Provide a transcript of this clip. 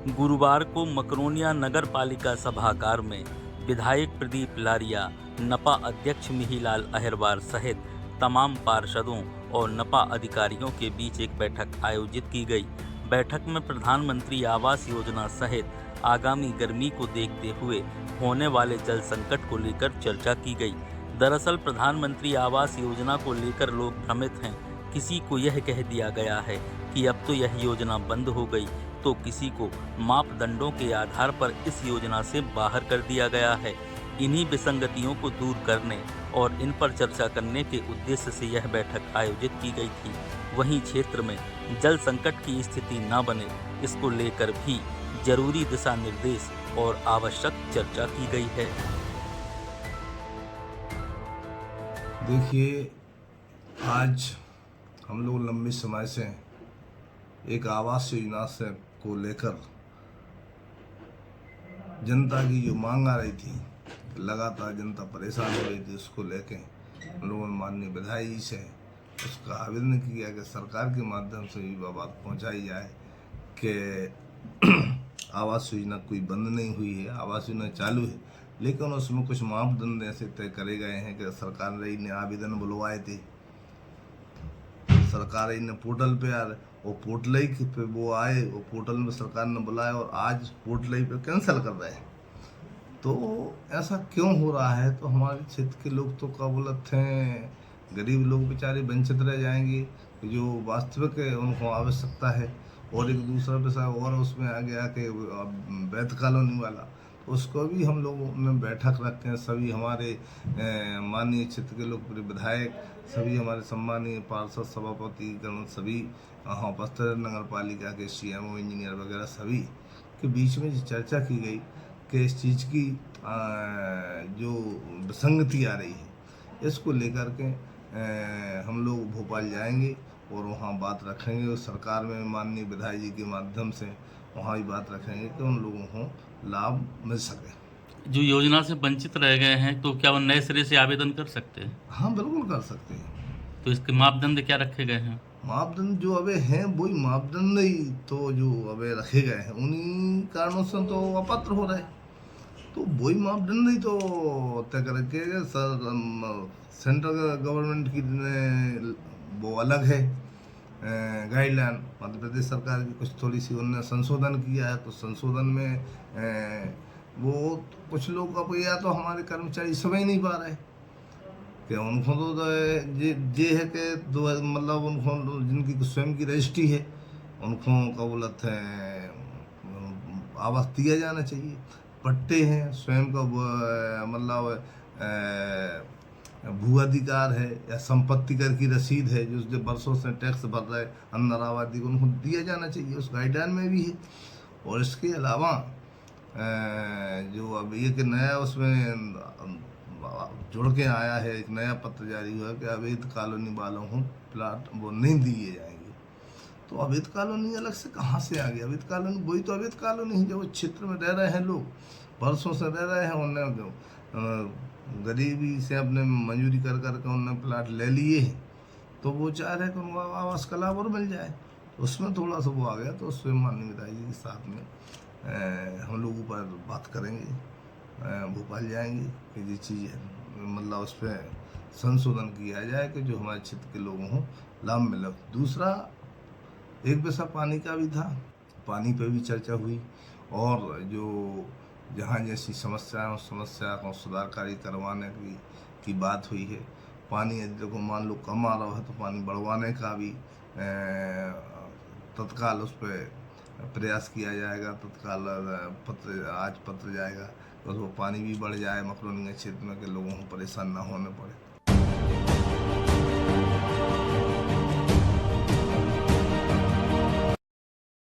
गुरुवार को मकरोनिया नगर पालिका सभागार में विधायक प्रदीप लारिया, नपा अध्यक्ष मिहिलाल अहिरवार सहित तमाम पार्षदों और नपा अधिकारियों के बीच एक बैठक आयोजित की गई। बैठक में प्रधानमंत्री आवास योजना सहित आगामी गर्मी को देखते हुए होने वाले जल संकट को लेकर चर्चा की गई। दरअसल प्रधानमंत्री आवास योजना को लेकर लोग भ्रमित हैं। किसी को यह कह दिया गया है कि अब तो यह योजना बंद हो गई, तो किसी को मापदंडों के आधार पर इस योजना से बाहर कर दिया गया है। इन्हीं विसंगतियों को दूर करने और इन पर चर्चा करने के उद्देश्य से यह बैठक आयोजित की गई थी। वहीं क्षेत्र में जल संकट की स्थिति न बने, इसको लेकर भी जरूरी दिशा निर्देश और आवश्यक चर्चा की गई है। देखिए, आज हम लोग लंबे समय से एक आवास योजना से को लेकर जनता की जो मांग आ रही थी, लगातार जनता परेशान हो रही थी, उसको लेके हम लोगों ने माननीय विधायक जी से उसका आवेदन किया कि सरकार के माध्यम से भी बात पहुंचाई जाए कि आवास योजना कोई बंद नहीं हुई है, आवास योजना चालू है, लेकिन उसमें कुछ मापदंड ऐसे तय करे गए हैं कि सरकार ने आवेदन बुलवाए थे, सरकार ने पोर्टल पे आ रहे, वो पोर्टल पे वो आए, वो पोर्टल में सरकार ने बुलाया और आज पोर्टल पे कैंसिल कर रहे हैं। तो ऐसा क्यों हो रहा है? तो हमारे क्षेत्र के लोग तो क्या बोलते हैं, गरीब लोग बेचारे वंचित रह जाएंगे, जो वास्तविक है उनको आवश्यकता है। और एक दूसरा विषय और उसमें आ गया कि वैध कॉलोनी वाला, उसको भी हम लोगों ने बैठक रखे हैं। सभी हमारे माननीय क्षेत्र के लोकप्रिय विधायक, सभी हमारे सम्मानीय पार्षद, सभापति गण, सभी हाँ बस्तर नगर पालिका के CMO इंजीनियर वगैरह सभी के बीच में चर्चा की गई कि इस चीज़ की जो विसंगति आ रही है, इसको लेकर के हम लोग भोपाल जाएंगे और वहाँ बात रखेंगे और सरकार में माननीय विधायक जी के माध्यम से वहाँ भी बात रखेंगे कि उन लोगों को लाभ मिल सके। जो योजना से वंचित रह गए हैं, तो क्या वो नए सिरे से आवेदन कर सकते हैं? हाँ, बिल्कुल कर सकते हैं। तो इसके मापदंड क्या रखे गए हैं? मापदंड जो अबे हैं वही मापदंड ही तो जो अबे रखे गए हैं, उन्हीं कारणों से तो अपात्र हो रहे, तो वही मापदंड ही तो तय करके सर सेंट्रल गवर्नमेंट की वो अलग है गाइडलाइन, मध्य प्रदेश सरकार की कुछ थोड़ी सी उन्होंने संशोधन किया है। तो संशोधन में वो कुछ लोग अब या तो हमारे कर्मचारी समझ नहीं पा रहे कि उनको तो ये है कि मतलब उनको जिनकी स्वयं की रजिस्ट्री है उनको क्या बोलते हैं आवास दिया जाना चाहिए, पट्टे हैं, स्वयं का मतलब भू अधिकार है या संपत्ति कर की रसीद है, जो बरसों से टैक्स भर रहे अंदर आबादी को, उनको दिया जाना चाहिए, उस गाइडलाइन में भी है। और इसके अलावा जो अब ये कि नया उसमें जुड़ के आया है, एक नया पत्र जारी हुआ कि अवैध कॉलोनी वालों को प्लाट वो नहीं दिए जाएंगे। तो अवैध कॉलोनी अलग से कहाँ से आ गया? अवैध कॉलोनी वही तो अवैध कॉलोनी है, जो क्षेत्र में रह रहे हैं लोग, बरसों से रह रहे हैं, उन्होंने गरीबी से अपने मंजूरी कर करके उन्होंने प्लाट ले लिए हैं, तो वो चाह रहे हैं कि उनको आवास का लाभ और मिल जाए। उसमें थोड़ा सा वो आ गया, तो उसमें माननीय विधायक जी के साथ में हम लोग ऊपर बात करेंगे, भोपाल जाएंगे कि ये चीज़ मतलब उस पर संशोधन किया जाए कि जो हमारे क्षेत्र के लोगों को लाभ मिले। दूसरा एक विषय पानी का भी था, पानी पे भी चर्चा हुई और जो जहाँ जैसी समस्या है उस समस्या को सुधारकारी करवाने की बात हुई है। पानी यदि को मान लो कम आ रहा है तो पानी बढ़वाने का भी तत्काल उस पर प्रयास किया जाएगा। तत्काल आज पत्र जाएगा तो वो पानी भी बढ़ जाए, मकरोनिया क्षेत्र में के लोगों को परेशान ना होने पड़े।